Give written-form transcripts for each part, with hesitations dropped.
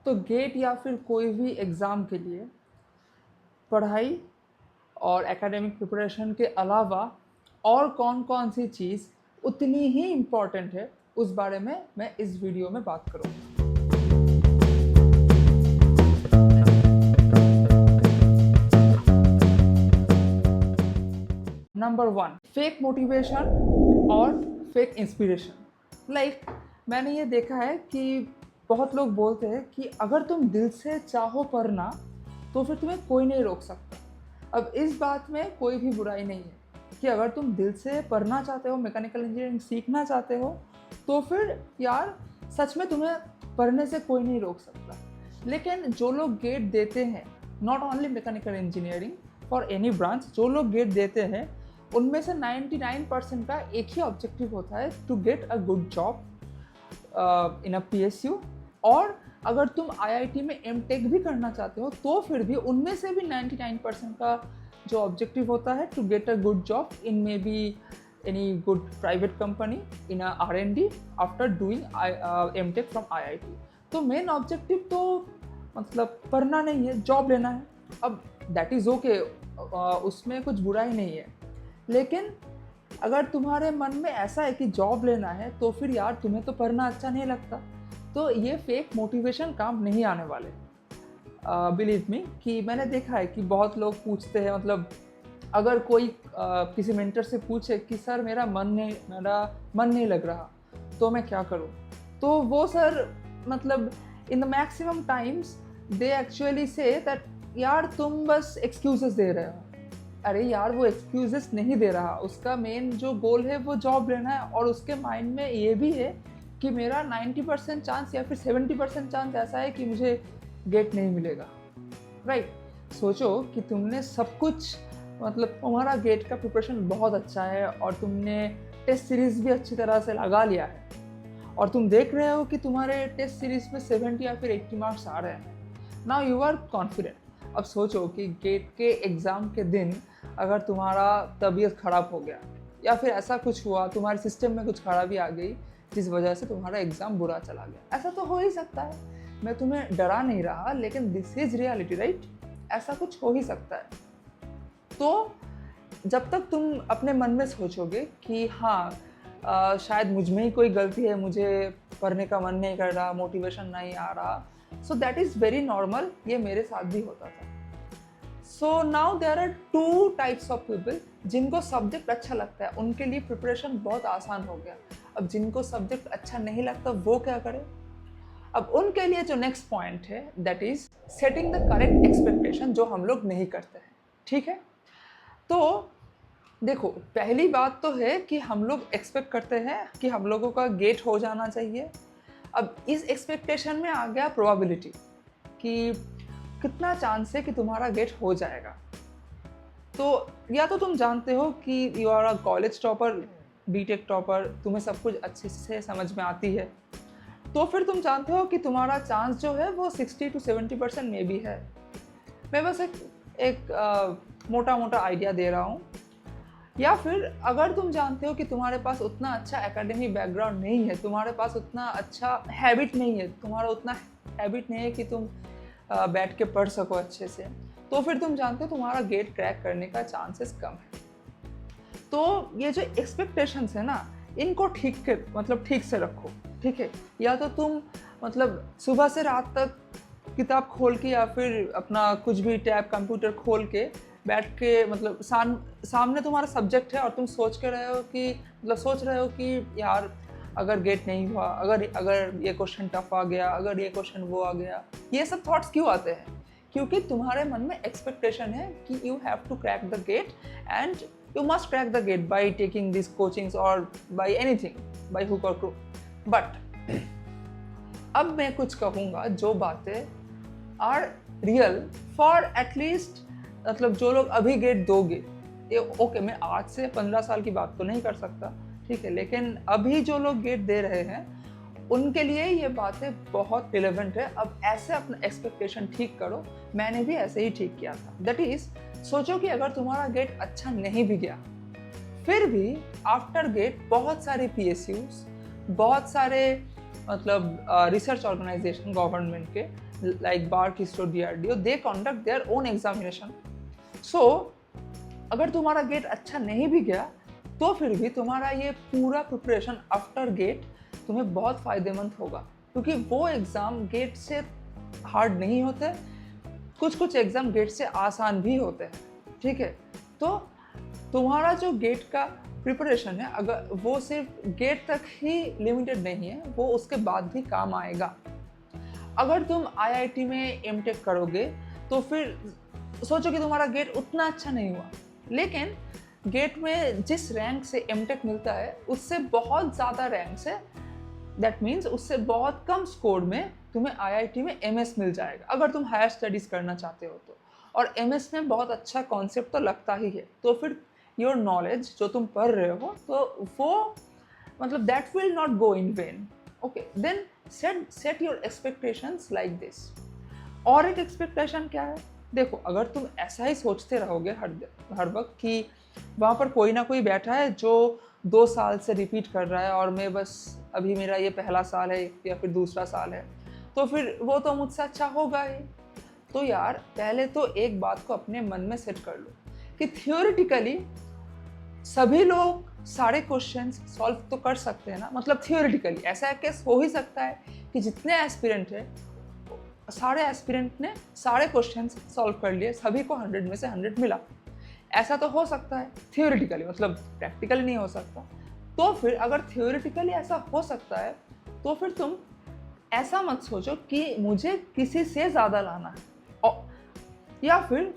तो गेट या फिर कोई भी एग्ज़ाम के लिए पढ़ाई और एकेडमिक प्रिपरेशन के अलावा और कौन कौन सी चीज़ उतनी ही इम्पॉर्टेंट है, उस बारे में मैं इस वीडियो में बात करूँगा। नंबर 1, फेक मोटिवेशन और फेक इंस्पिरेशन। मैंने ये देखा है कि बहुत लोग बोलते हैं कि अगर तुम दिल से चाहो पढ़ना तो फिर तुम्हें कोई नहीं रोक सकता। अब इस बात में कोई भी बुराई नहीं है कि अगर तुम दिल से पढ़ना चाहते हो, मैकेनिकल इंजीनियरिंग सीखना चाहते हो, तो फिर यार सच में तुम्हें पढ़ने से कोई नहीं रोक सकता। लेकिन जो लोग गेट देते हैं, not only mechanical engineering, for any branch, जो लोग गेट देते हैं उनमें से 99% का एक ही ऑब्जेक्टिव होता है, to get a good job in a PSU। और अगर तुम IIT में MTech भी करना चाहते हो तो फिर भी उनमें से भी 99% का जो ऑब्जेक्टिव होता है, to get a good job in maybe any good private company in a R&D after doing MTech from IIT। तो मेन ऑब्जेक्टिव तो मतलब पढ़ना नहीं है, जॉब लेना है। अब दैट इज़ ओके, उसमें कुछ बुराई नहीं है। लेकिन अगर तुम्हारे मन में ऐसा है कि जॉब लेना है तो फिर यार तुम्हें तो पढ़ना अच्छा नहीं लगता, तो ये फेक मोटिवेशन काम नहीं आने वाले। बिलीव मी कि मैंने देखा है कि बहुत लोग पूछते हैं, मतलब अगर कोई किसी मेंटर से पूछे कि सर मेरा मन नहीं लग रहा तो मैं क्या करूं, तो वो सर मतलब in the maximum times they actually say that यार तुम बस एक्सक्यूजेस दे रहे हो। अरे यार वो एक्सक्यूजेस नहीं दे रहा, उसका मेन जो गोल है वो जॉब लेना है, और उसके माइंड में ये भी है कि मेरा 90% चांस या फिर 70% चांस ऐसा है कि मुझे गेट नहीं मिलेगा। राइट, सोचो कि तुमने सब कुछ, मतलब तुम्हारा गेट का प्रिपरेशन बहुत अच्छा है और तुमने टेस्ट सीरीज भी अच्छी तरह से लगा लिया है, और तुम देख रहे हो कि तुम्हारे टेस्ट सीरीज में 70 या फिर 80 मार्क्स आ रहे हैं। Now you are confident. अब सोचो कि गेट के एग्ज़ाम के दिन अगर तुम्हारा तबीयत ख़राब हो गया या फिर ऐसा कुछ हुआ, तुम्हारे सिस्टम में कुछ खराबी आ गई जिस वजह से तुम्हारा एग्ज़ाम बुरा चला गया, ऐसा तो हो ही सकता है। मैं तुम्हें डरा नहीं रहा, लेकिन दिस इज़ रियलिटी, राइट? ऐसा कुछ हो ही सकता है। तो जब तक तुम अपने मन में सोचोगे कि हाँ शायद मुझ में ही कोई गलती है, मुझे पढ़ने का मन नहीं कर रहा, मोटिवेशन नहीं आ रहा, so that is very normal, ये मेरे साथ भी होता था। So now there are 2 types of people. जिनको सब्जेक्ट अच्छा लगता है उनके लिए प्रिपरेशन बहुत आसान हो गया। अब जिनको सब्जेक्ट अच्छा नहीं लगता वो क्या करें? अब उनके लिए जो नेक्स्ट पॉइंट है that is setting the correct expectation, जो हम लोग नहीं करते हैं। ठीक है, तो देखो पहली बात तो है कि हम लोग एक्सपेक्ट करते हैं कि हम लोगों का गेट हो जाना चाहिए। अब इस एक्सपेक्टेशन में आ गया प्रोबेबिलिटी कि कितना चांस है कि तुम्हारा गेट हो जाएगा। तो या तो तुम जानते हो कि you are a college topper, BTech topper, तुम्हें सब कुछ अच्छे से समझ में आती है, तो फिर तुम जानते हो कि तुम्हारा चांस जो है वो 60 to 70% में भी है। मैं बस एक मोटा मोटा आइडिया दे रहा हूँ। या फिर अगर तुम जानते हो कि तुम्हारे पास उतना अच्छा एकेडमिक बैकग्राउंड नहीं है, तुम्हारे पास उतना अच्छा हैबिट नहीं है, तुम्हारा उतना हैबिट नहीं है कि तुम बैठ के पढ़ सको अच्छे से, तो फिर तुम जानते हो तुम्हारा गेट क्रैक करने का चांसेस कम है। तो ये जो एक्सपेक्टेशंस है ना, इनको ठीक से रखो। ठीक है, या तो तुम मतलब सुबह से रात तक किताब खोल के या फिर अपना कुछ भी टैब कंप्यूटर खोल के बैठ के, मतलब सामने तुम्हारा सब्जेक्ट है और तुम सोच रहे हो कि यार अगर गेट नहीं हुआ, अगर ये क्वेश्चन टफ आ गया, अगर ये क्वेश्चन वो आ गया, ये सब थॉट्स क्यों आते हैं? क्योंकि तुम्हारे मन में एक्सपेक्टेशन है कि you have to crack the GATE and you must crack the GATE by taking this coachings और बाई एनीथिंग, बाई हुक और क्रूक। बट अब मैं कुछ कहूँगा जो बातें आर रियल फॉर एटलीस्ट, मतलब जो लोग अभी गेट दोगे, ये ओके, मैं आज से 15 साल की बात तो नहीं कर सकता, ठीक है, लेकिन अभी जो लोग गेट दे रहे हैं उनके लिए ये बातें बहुत रिलेवेंट है। अब ऐसे अपना एक्सपेक्टेशन ठीक करो, मैंने भी ऐसे ही ठीक किया था। दैट इज, सोचो कि अगर तुम्हारा गेट अच्छा नहीं भी गया, फिर भी आफ्टर गेट बहुत सारे PSUs, बहुत सारे मतलब रिसर्च ऑर्गेनाइजेशन गवर्नमेंट के लाइक बार किस्टो DRDO, they conduct their own examination. So अगर तुम्हारा गेट अच्छा नहीं भी गया तो फिर भी तुम्हारा ये पूरा प्रिपरेशन आफ्टर गेट तुम्हें बहुत फ़ायदेमंद होगा, क्योंकि वो एग्ज़ाम गेट से हार्ड नहीं होते, कुछ कुछ एग्ज़ाम गेट से आसान भी होते हैं. ठीक है, तो तुम्हारा जो गेट का प्रिपरेशन है अगर वो सिर्फ गेट तक ही लिमिटेड नहीं है, वो उसके बाद भी काम आएगा. अगर तुम IIT में M.Tech करोगे तो फिर सोचो कि तुम्हारा गेट उतना अच्छा नहीं हुआ, लेकिन गेट में जिस रैंक से M.Tech मिलता है उससे बहुत ज़्यादा रैंक से, दैट मीन्स उससे बहुत कम स्कोर में तुम्हें IIT में MS मिल जाएगा अगर तुम हायर स्टडीज़ करना चाहते हो तो. और MS में बहुत अच्छा कॉन्सेप्ट तो लगता ही है, तो फिर योर नॉलेज जो तुम पढ़ रहे हो तो वो मतलब that will not go in vain. Okay, then set your expectations like this. और एक एक्सपेक्टेशन क्या है, देखो अगर तुम ऐसा ही सोचते रहोगे हर वक्त कि वहाँ पर कोई ना कोई बैठा है जो 2 साल से रिपीट कर रहा है और मैं बस अभी मेरा ये पहला साल है या फिर दूसरा साल है, तो फिर वो तो मुझसे अच्छा होगा ही. तो यार पहले तो एक बात को अपने मन में सेट कर लो कि थियोरेटिकली सभी लोग सारे क्वेश्चंस सॉल्व तो कर सकते हैं ना. मतलब थियोरेटिकली ऐसा केस हो ही सकता है कि जितने एस्पिरेंट है सारे एस्पिरेंट ने सारे क्वेश्चंस सॉल्व कर लिए, सभी को 100 में से 100 मिला. ऐसा तो हो सकता है थियोरेटिकली, मतलब प्रैक्टिकली नहीं हो सकता. तो फिर अगर थियोरेटिकली ऐसा हो सकता है तो फिर तुम ऐसा मत सोचो कि मुझे किसी से ज़्यादा लाना है या फिर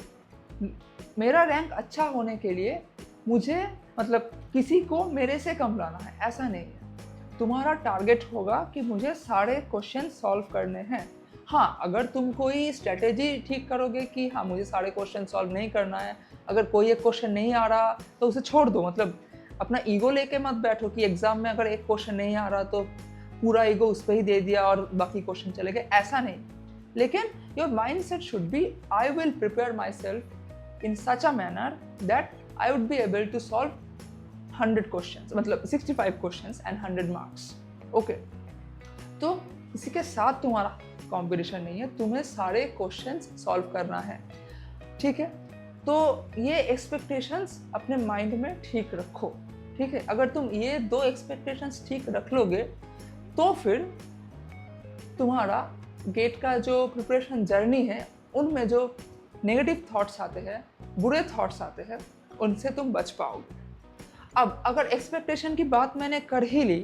मेरा रैंक अच्छा होने के लिए मुझे मतलब किसी को मेरे से कम लाना है. ऐसा नहीं है. तुम्हारा टारगेट होगा कि मुझे सारे क्वेश्चन सॉल्व करने हैं. हाँ, अगर तुम कोई स्ट्रेटेजी ठीक करोगे कि हाँ मुझे सारे क्वेश्चन सॉल्व नहीं करना है, अगर कोई एक क्वेश्चन नहीं आ रहा तो उसे छोड़ दो. मतलब अपना ईगो लेके मत बैठो कि एग्जाम में अगर एक क्वेश्चन नहीं आ रहा तो पूरा ईगो उस पर ही दे दिया और बाकी क्वेश्चन चले गए, ऐसा नहीं. लेकिन your mind set should be I will prepare my self in such a manner that I would be able to solve 100 questions, मतलब 65 क्वेश्चंस एंड 100 मार्क्स. ओके, तो इसी के साथ तुम्हारा कंपटीशन नहीं है, तुम्हें सारे क्वेश्चंस सॉल्व करना है. ठीक है, तो ये एक्सपेक्टेशंस अपने माइंड में ठीक रखो. ठीक है, अगर तुम ये 2 एक्सपेक्टेशंस ठीक रख लोगे तो फिर तुम्हारा गेट का जो प्रिपरेशन जर्नी है उनमें जो नेगेटिव थॉट्स आते हैं, बुरे थॉट्स आते हैं, उनसे तुम बच पाओगे. अब अगर एक्सपेक्टेशन की बात मैंने कर ही ली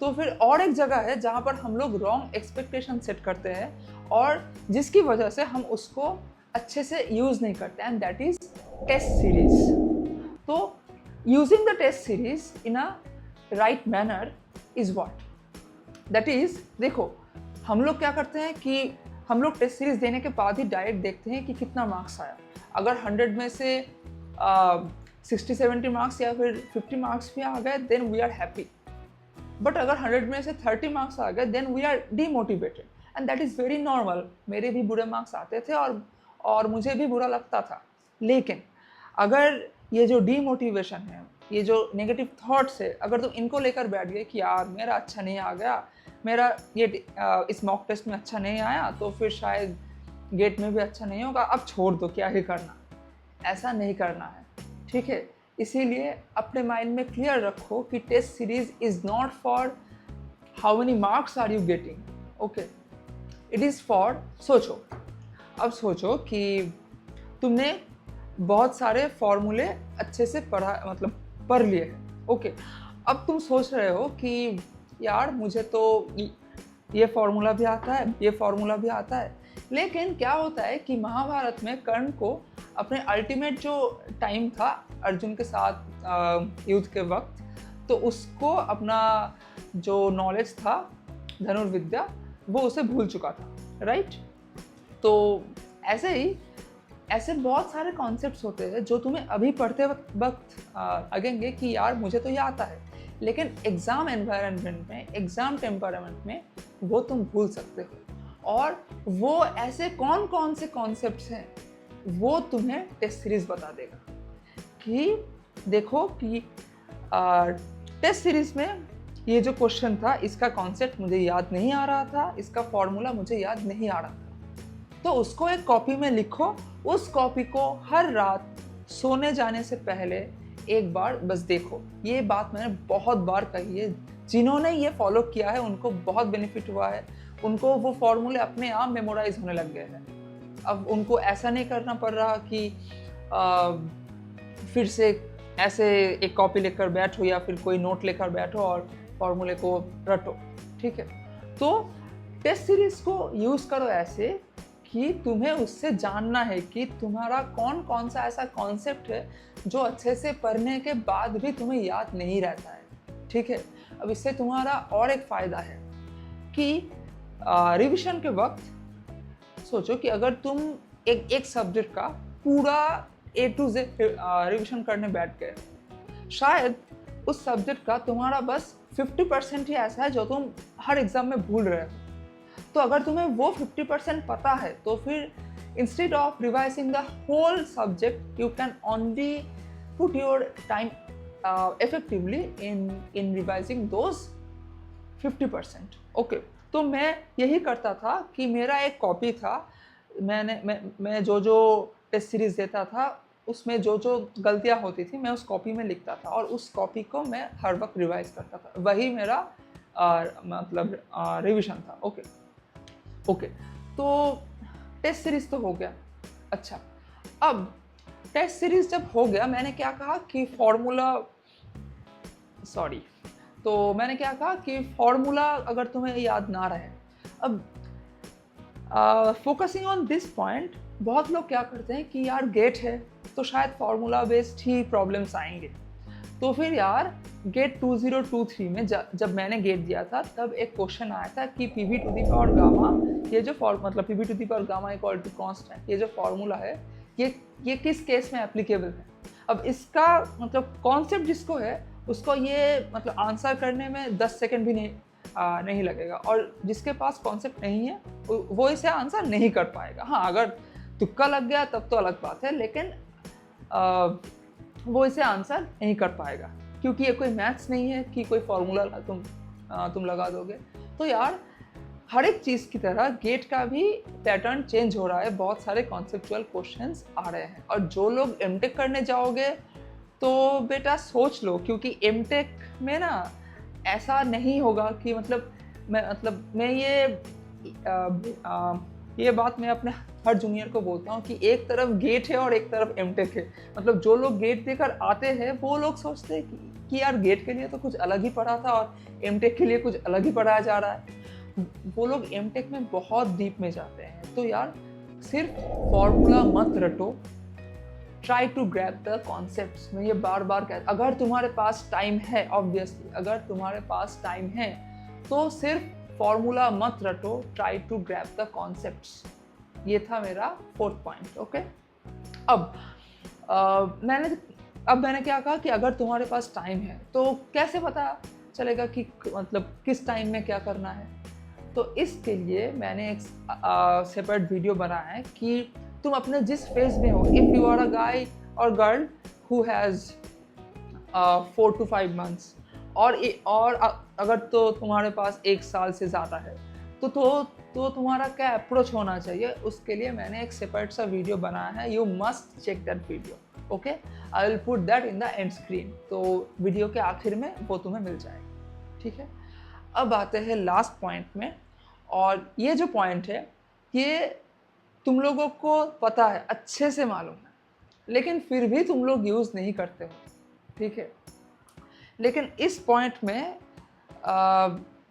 तो फिर और एक जगह है जहाँ पर हम लोग रॉन्ग एक्सपेक्टेशन सेट करते हैं और जिसकी वजह से हम उसको अच्छे से यूज़ नहीं करते, and that is test series. तो using the test series in a right manner is what, that is देखो हम लोग क्या करते हैं कि हम लोग टेस्ट सीरीज देने के बाद ही डायरेक्ट देखते हैं कि कितना मार्क्स आया. अगर 100 में से 60-70 मार्क्स या फिर 50 मार्क्स भी आ गए then we are happy. But अगर 100 में से 30 मार्क्स आ गए then we are demotivated, and that is very normal. मेरे भी बुरे मार्क्स आते थे और मुझे भी बुरा लगता था. लेकिन अगर ये जो डीमोटिवेशन है, ये जो नेगेटिव थॉट्स है, अगर तुम इनको लेकर बैठ गए कि यार मेरा अच्छा नहीं आ गया, मेरा ये इस मॉक टेस्ट में अच्छा नहीं आया तो फिर शायद गेट में भी अच्छा नहीं होगा, अब छोड़ दो, क्या ही करना. ऐसा नहीं करना है. ठीक है, इसीलिए अपने माइंड में क्लियर रखो कि test series is not for how many marks are you getting. Okay, it is for सोचो. अब सोचो कि तुमने बहुत सारे फॉर्मूले अच्छे से पढ़ लिए हैं. ओके, अब तुम सोच रहे हो कि यार मुझे तो ये फॉर्मूला भी आता है, ये फॉर्मूला भी आता है. लेकिन क्या होता है कि महाभारत में कर्ण को अपने अल्टीमेट जो टाइम था अर्जुन के साथ युद्ध के वक्त, तो उसको अपना जो नॉलेज था धनुर्विद्या वो उसे भूल चुका था. राइट, तो ऐसे ही ऐसे बहुत सारे कॉन्सेप्ट्स होते हैं जो तुम्हें अभी पढ़ते वक्त लगेंगे कि यार मुझे तो ये आता है, लेकिन एग्ज़ाम एनवायरनमेंट में, एग्ज़ाम टेम्परामेंट में वो तुम भूल सकते हो. और वो ऐसे कौन कौन से कॉन्सेप्ट्स हैं वो तुम्हें टेस्ट सीरीज़ बता देगा कि देखो कि टेस्ट सीरीज़ में ये जो क्वेश्चन था इसका कॉन्सेप्ट मुझे याद नहीं आ रहा था, इसका फॉर्मूला मुझे याद नहीं आ रहा था। तो उसको एक कॉपी में लिखो, उस कॉपी को हर रात सोने जाने से पहले एक बार बस देखो। ये बात मैंने बहुत बार कही है, जिन्होंने ये फॉलो किया है उनको बहुत बेनिफिट हुआ है, उनको वो फॉर्मूले अपने आप मेमोराइज होने लग गए हैं। अब उनको ऐसा नहीं करना पड़ रहा कि फिर से ऐसे एक कॉपी लेकर बैठो या फिर कोई नोट लेकर बैठो और फॉर्मूले को रटो। ठीक है, तो टेस्ट सीरीज को यूज़ करो ऐसे कि तुम्हें उससे जानना है कि तुम्हारा कौन कौन सा ऐसा कॉन्सेप्ट है जो अच्छे से पढ़ने के बाद भी तुम्हें याद नहीं रहता है। ठीक है, अब इससे तुम्हारा और एक फ़ायदा है कि रिवीजन के वक्त सोचो कि अगर तुम एक सब्जेक्ट का पूरा A to Z रिवीजन करने बैठ गए, शायद उस सब्जेक्ट का तुम्हारा बस 50% ही ऐसा है जो तुम हर एग्ज़ाम में भूल रहे हो। तो अगर तुम्हें वो 50% पता है तो फिर instead of revising the whole subject you can only put your time effectively in revising those 50%। ओके, तो मैं यही करता था कि मेरा एक कॉपी था, मैं जो टेस्ट सीरीज देता था उसमें जो गलतियाँ होती थी मैं उस कॉपी में लिखता था और उस कॉपी को मैं हर वक्त रिवाइज करता था। वही मेरा मतलब रिवीजन था। ओके, तो टेस्ट सीरीज तो हो गया। अच्छा, अब टेस्ट सीरीज जब हो गया मैंने क्या कहा कि मैंने क्या कहा कि फॉर्मूला अगर तुम्हें याद ना रहे, अब फोकसिंग ऑन दिस पॉइंट, बहुत लोग क्या करते हैं कि यार गेट है तो शायद फार्मूला बेस्ड ही प्रॉब्लम्स आएंगे। तो फिर यार गेट 2023 में जब मैंने गेट दिया था तब एक क्वेश्चन आया था कि PV to the power gamma, ये जो मतलब PV to the power gamma equal to constant, ये जो फार्मूला है ये किस केस में एप्लीकेबल है। अब इसका मतलब कॉन्सेप्ट जिसको है उसको ये मतलब आंसर करने में 10 सेकेंड भी नहीं लगेगा, और जिसके पास कॉन्सेप्ट नहीं है वो इसे आंसर नहीं कर पाएगा। हाँ, अगर तुक्का लग गया तब तो अलग बात है, लेकिन वो इसे आंसर नहीं कर पाएगा क्योंकि ये कोई मैथ्स नहीं है कि कोई फॉर्मूला तुम लगा दोगे। तो यार हर एक चीज़ की तरह गेट का भी पैटर्न चेंज हो रहा है, बहुत सारे कॉन्सेप्चुअल क्वेश्चंस आ रहे हैं। और जो लोग एमटेक करने जाओगे तो बेटा सोच लो, क्योंकि एमटेक में ना ऐसा नहीं होगा कि मैं ये बात मैं अपने हर जूनियर को बोलता हूँ कि एक तरफ गेट है और एक तरफ एमटेक है। मतलब जो लोग गेट देकर आते हैं वो लोग सोचते हैं कि यार गेट के लिए तो कुछ अलग ही पढ़ा था और एमटेक के लिए कुछ अलग ही पढ़ाया जा रहा है। वो लोग एमटेक में बहुत डीप में जाते हैं। तो यार सिर्फ फॉर्मूला मत रटो, try to grab the concepts. मैं ये बार बार कहता, अगर तुम्हारे पास टाइम है, ऑब्वियसली अगर तुम्हारे पास टाइम है तो सिर्फ फॉर्मूला मत रटो, try to grab the concepts. ये था मेरा 4th पॉइंट। ओके, अब मैंने क्या कहा कि अगर तुम्हारे पास टाइम है तो कैसे पता चलेगा कि मतलब किस टाइम में क्या करना है। तो इसके लिए मैंने एक सेपरेट वीडियो बनाया है कि तुम अपने जिस फेज में हो, इफ़ यू आर अ गाय और girl who has 4 to 5 months और अगर तो तुम्हारे पास 1 साल से ज़्यादा है तो तुम्हारा क्या अप्रोच होना चाहिए, उसके लिए मैंने एक सेपरेट सा वीडियो बनाया है। You must check that video. Okay, I will put that in the end screen, तो वीडियो के आखिर में वो तुम्हें मिल जाएगा। ठीक है, अब आते हैं लास्ट पॉइंट में, और ये जो पॉइंट है ये तुम लोगों को पता है, अच्छे से मालूम है, लेकिन फिर भी तुम लोग यूज़ नहीं करते हो। ठीक है, लेकिन इस पॉइंट में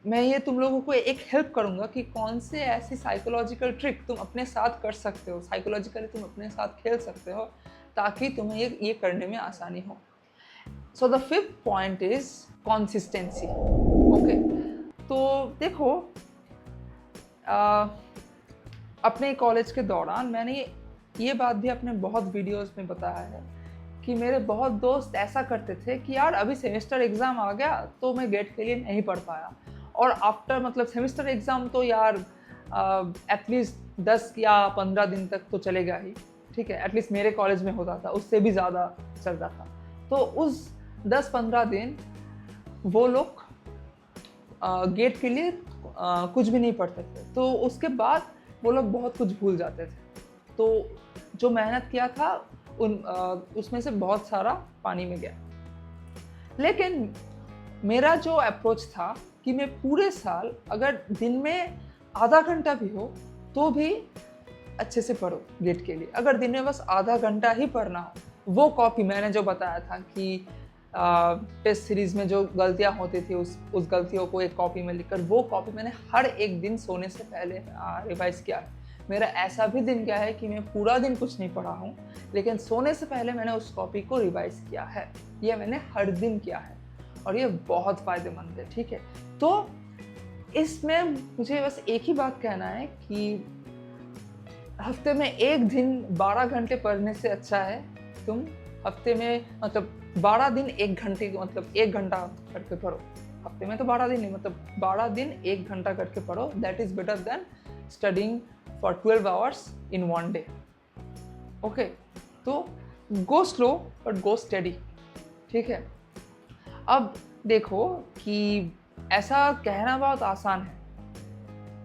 मैं ये तुम लोगों को एक हेल्प करूँगा कि कौन से ऐसी साइकोलॉजिकल ट्रिक तुम अपने साथ कर सकते हो, साइकोलॉजिकली तुम अपने साथ खेल सकते हो ताकि तुम्हें ये करने में आसानी हो। So the 5th point is consistency. Okay, तो देखो अपने कॉलेज के दौरान मैंने ये बात भी अपने बहुत वीडियोस में बताया है कि मेरे बहुत दोस्त ऐसा करते थे कि यार अभी सेमेस्टर एग्ज़ाम आ गया तो मैं गेट के लिए नहीं पढ़ पाया, और आफ्टर मतलब सेमेस्टर एग्ज़ाम तो यार एटलीस्ट 10 या 15 दिन तक तो चलेगा ही। ठीक है, एटलीस्ट मेरे कॉलेज में होता था, उससे भी ज़्यादा चल रहा था। तो उस 10-15 दिन वो लोग गेट के लिए कुछ भी नहीं पढ़ते थे, तो उसके बाद वो लोग बहुत कुछ भूल जाते थे। तो जो मेहनत किया था उसमें से बहुत सारा पानी में गया। लेकिन मेरा जो अप्रोच था कि मैं पूरे साल अगर दिन में आधा घंटा भी हो तो भी अच्छे से पढ़ो गेट के लिए। अगर दिन में बस आधा घंटा ही पढ़ना हो, वो कॉपी मैंने जो बताया था कि टेस्ट सीरीज में जो गलतियां होती थी उस गलतियों को एक कॉपी में लिखकर, वो कॉपी मैंने हर एक दिन सोने से पहले रिवाइज किया है। मेरा ऐसा भी दिन क्या है कि मैं पूरा दिन कुछ नहीं पढ़ा हूँ, लेकिन सोने से पहले मैंने उस कॉपी को रिवाइज किया है। ये मैंने हर दिन किया है और ये बहुत फ़ायदेमंद है। ठीक है, तो इसमें मुझे बस एक ही बात कहना है कि हफ्ते में एक दिन 12 घंटे पढ़ने से अच्छा है तुम हफ्ते में मतलब 12 दिन 1 घंटे मतलब 1 घंटा करके पढ़ो। हफ्ते में तो 12 दिन नहीं, मतलब 12 दिन 1 घंटा करके पढ़ो। That is better than studying for 12 hours in 1 day. Okay, तो go slow but go study. ठीक है, अब देखो कि ऐसा कहना बहुत आसान है,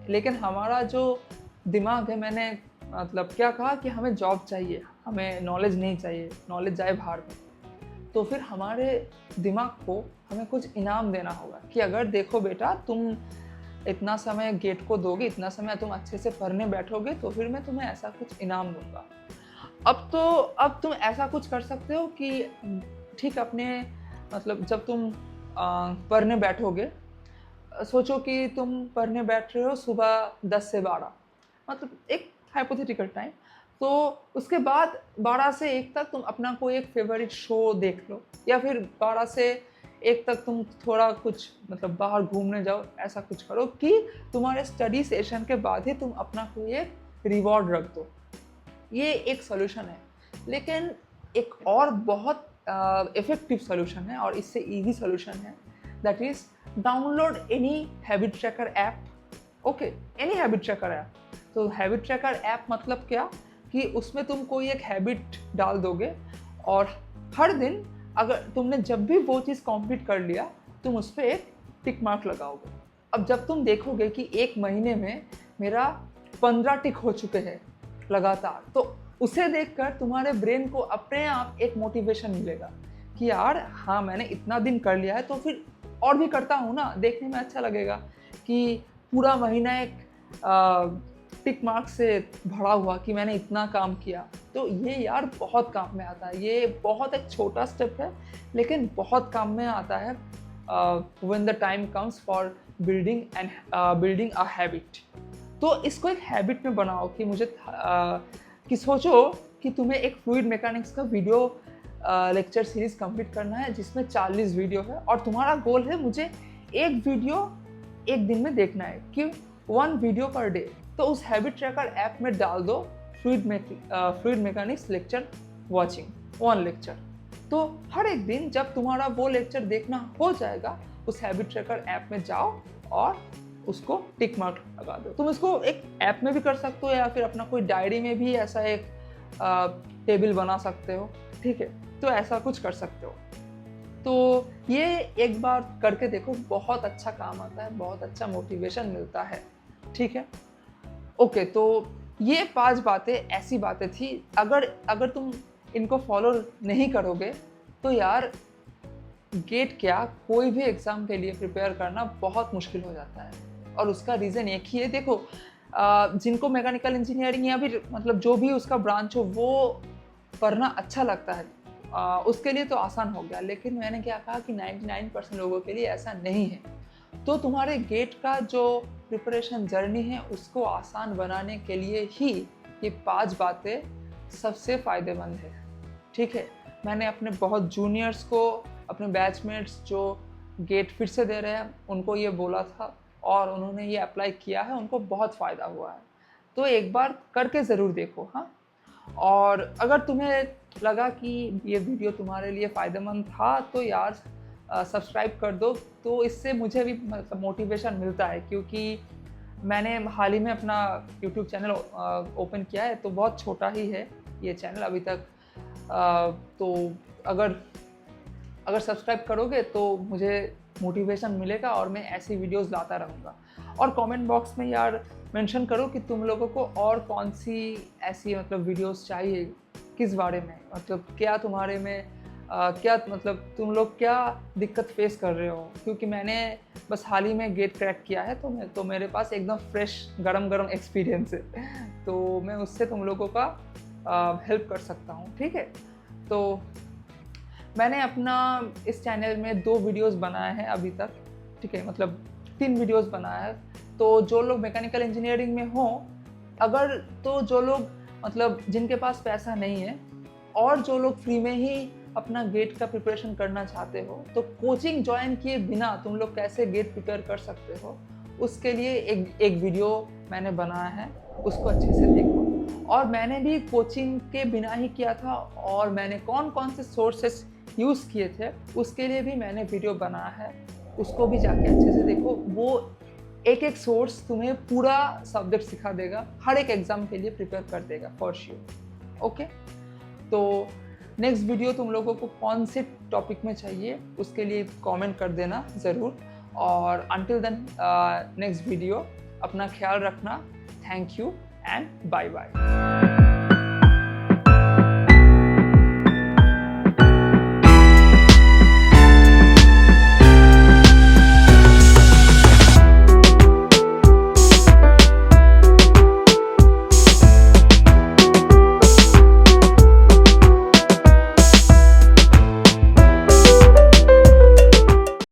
लेकिन हमारा जो दिमाग है, मैंने मतलब क्या कहा कि हमें जॉब चाहिए, हमें नॉलेज नहीं चाहिए, नॉलेज जाए बाहर में। तो फिर हमारे दिमाग को हमें कुछ इनाम देना होगा कि अगर देखो बेटा तुम इतना समय गेट को दोगे, इतना समय तुम अच्छे से पढ़ने बैठोगे, तो फिर मैं तुम्हें ऐसा कुछ इनाम दूंगा। अब तुम ऐसा कुछ कर सकते हो कि ठीक अपने मतलब जब तुम पढ़ने बैठोगे, सोचो कि तुम पढ़ने बैठ रहे हो सुबह 10 से 12, मतलब एक हाइपोथेटिकल टाइम। तो उसके बाद 12 से 1 तक तुम अपना कोई एक फेवरेट शो देख लो, या फिर 12 से 1 तक तुम थोड़ा कुछ मतलब बाहर घूमने जाओ। ऐसा कुछ करो कि तुम्हारे स्टडी सेशन के बाद ही तुम अपना कोई एक रिवॉर्ड रख दो। ये एक सोल्यूशन है। लेकिन एक और बहुत इफेक्टिव सोल्यूशन है और इससे इजी सोल्यूशन है, that is download any habit tracker app. Okay, any habit tracker app. तो हैबिट ट्रैकर ऐप मतलब क्या कि उसमें तुम कोई एक हैबिट डाल दोगे और हर दिन अगर तुमने जब भी वो चीज़ कंप्लीट कर लिया, तुम उस पर एक टिक मार्क लगाओगे। अब जब तुम देखोगे कि 1 महीने में मेरा 15 टिक हो चुके हैं लगातार, तो उसे देखकर तुम्हारे ब्रेन को अपने आप एक मोटिवेशन मिलेगा कि यार हाँ, मैंने इतना दिन कर लिया है तो फिर और भी करता हूँ ना, देखने में अच्छा लगेगा कि पूरा महीना एक टिक मार्क से भरा हुआ कि मैंने इतना काम किया। तो ये यार बहुत काम में आता है। ये बहुत एक छोटा स्टेप है, लेकिन बहुत काम में आता है when the time comes for building a habit. तो इसको एक हैबिट में बनाओ कि कि सोचो कि तुम्हें एक फ्लूइड मैकेनिक्स का वीडियो लेक्चर सीरीज कंप्लीट करना है जिसमें 40 वीडियो है, और तुम्हारा गोल है मुझे एक वीडियो एक दिन में देखना है कि 1 वीडियो पर डे। तो उस हैबिट ट्रैकर ऐप में डाल दो fluid mechanics lecture watching 1 lecture. तो हर एक दिन जब तुम्हारा वो लेक्चर देखना हो जाएगा, उस हैबिट ट्रैकर ऐप में जाओ और उसको टिक मार्क लगा दो। तुम इसको एक ऐप में भी कर सकते हो या फिर अपना कोई डायरी में भी ऐसा एक टेबल बना सकते हो। ठीक है, तो ऐसा कुछ कर सकते हो। तो ये एक बार करके देखो, बहुत अच्छा काम आता है, बहुत अच्छा मोटिवेशन मिलता है। ठीक है, ओके, तो ये 5 बातें ऐसी बातें थी, अगर तुम इनको फॉलो नहीं करोगे तो यार गेट क्या कोई भी एग्ज़ाम के लिए प्रिपेयर करना बहुत मुश्किल हो जाता है। और उसका रीज़न एक ही है। देखो जिनको मैकेनिकल इंजीनियरिंग या फिर मतलब जो भी उसका ब्रांच हो वो पढ़ना अच्छा लगता है, उसके लिए तो आसान हो गया। लेकिन मैंने क्या कहा कि 99% लोगों के लिए ऐसा नहीं है। तो तुम्हारे गेट का जो प्रिपरेशन जर्नी है उसको आसान बनाने के लिए ही ये 5 बातें सबसे फ़ायदेमंद है। ठीक है, मैंने अपने बहुत जूनियर्स को, अपने बैचमेट्स जो गेट फिर से दे रहे हैं, उनको ये बोला था और उन्होंने ये अप्लाई किया है, उनको बहुत फ़ायदा हुआ है। तो एक बार करके ज़रूर देखो। हाँ, और अगर तुम्हें लगा कि ये वीडियो तुम्हारे लिए फ़ायदेमंद था तो यार सब्सक्राइब कर दो। तो इससे मुझे भी मतलब मोटिवेशन मिलता है, क्योंकि मैंने हाल ही में अपना यूट्यूब चैनल ओपन किया है। तो बहुत छोटा ही है ये चैनल अभी तक। तो अगर सब्सक्राइब करोगे तो मुझे मोटिवेशन मिलेगा और मैं ऐसी वीडियोस लाता रहूँगा। और कमेंट बॉक्स में यार मेंशन करो कि तुम लोगों को और कौन सी ऐसी मतलब वीडियोस चाहिए, किस बारे में, मतलब क्या तुम्हारे में क्या मतलब तुम लोग क्या दिक्कत फेस कर रहे हो, क्योंकि मैंने बस हाल ही में गेट क्रैक किया है तो मेरे पास एकदम फ्रेश गरम एक्सपीरियंस है, तो मैं उससे तुम लोगों का हेल्प कर सकता हूँ। ठीक है, तो मैंने अपना इस चैनल में 2 वीडियोस बनाए हैं अभी तक। ठीक है, मतलब 3 वीडियोस बनाया है। तो जो लोग मैकेनिकल इंजीनियरिंग में हों, अगर तो जो लोग मतलब जिनके पास पैसा नहीं है और जो लोग फ्री में ही अपना गेट का प्रिपरेशन करना चाहते हो, तो कोचिंग ज्वाइन किए बिना तुम लोग कैसे गेट प्रिपेयर कर सकते हो, उसके लिए एक वीडियो मैंने बनाया है, उसको अच्छे से देखो। और मैंने भी कोचिंग के बिना ही किया था और मैंने कौन कौन से सोर्सेस यूज़ किए थे उसके लिए भी मैंने वीडियो बनाया है, उसको भी जाके अच्छे से देखो। वो एक सोर्स तुम्हें पूरा सब्जेक्ट सिखा देगा, हर एक एग्ज़ाम के लिए प्रिपेयर कर देगा फॉर श्योर। ओके, तो नेक्स्ट वीडियो तुम लोगों को कौन से टॉपिक में चाहिए उसके लिए कमेंट कर देना ज़रूर। और अंटिल देन नेक्स्ट वीडियो, अपना ख्याल रखना। Thank you and bye bye.